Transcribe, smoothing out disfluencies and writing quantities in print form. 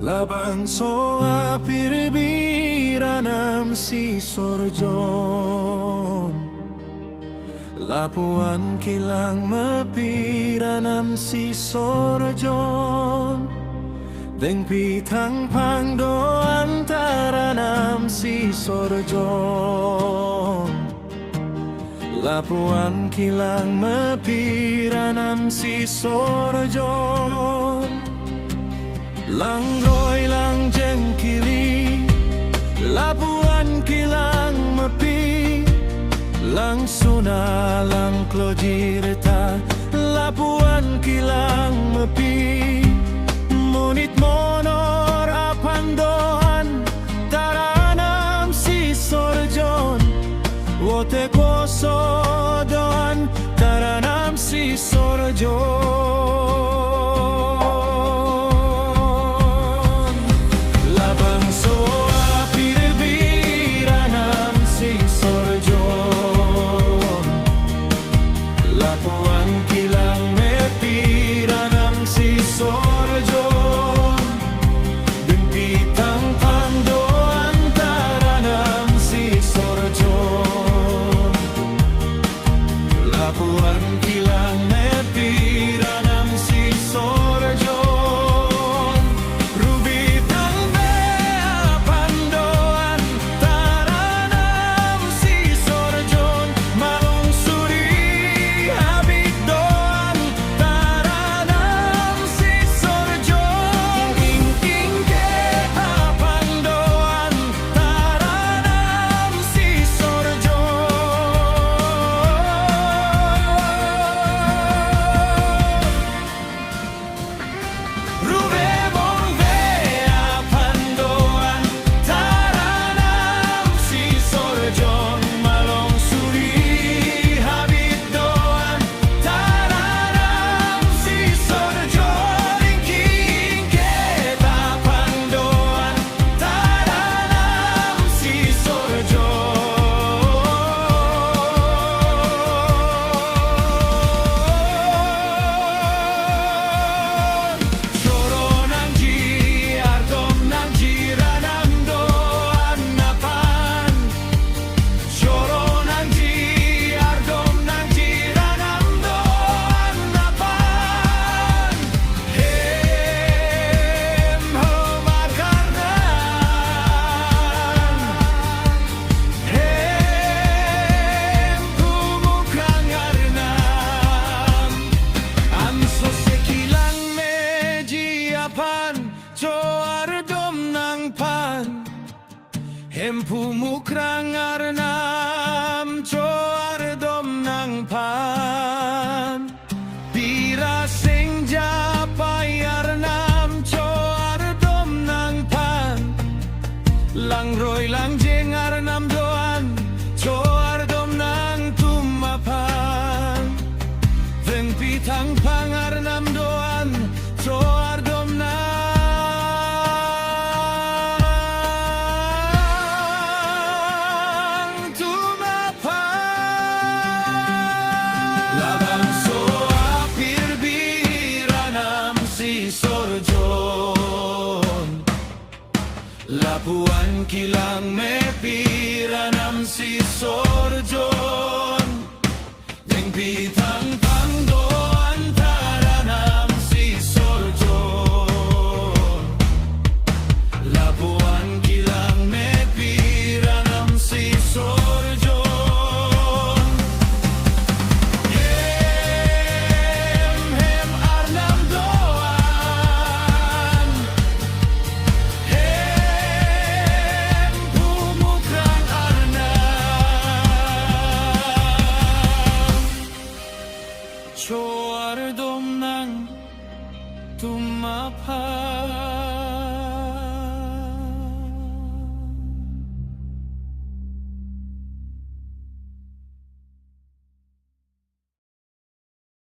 Labang soa pirbiranam si sorjon, Lapuan kilang mapiranam si sorjon, Deng pitang pangdo antaranam si sorjon, Lapuan kilang mapiranam si sorjon. Langroy lang jengkili, Lapuan kilang mapi, Lang suna lang klojirta, Lapuan kilang mapi. Munit monor apandoan, Taranam si sorjon, Wote koso doan, Taranam si sorjon. Hempu mukrang arnam coar dom nang pan, Pira sing japai arnam coar dom nang pan, Langroy lang jeng arnam doan coar dom nang tumapan, Veng pitang pang arnam doan coar dom nang Lapuan kilang mepiranam si sorjon, Deng pitang pangdoan taranam si sorjon, Lapuan kilang mepiranam si sorjon. Hem arnam doan, coar dom nang tumapan.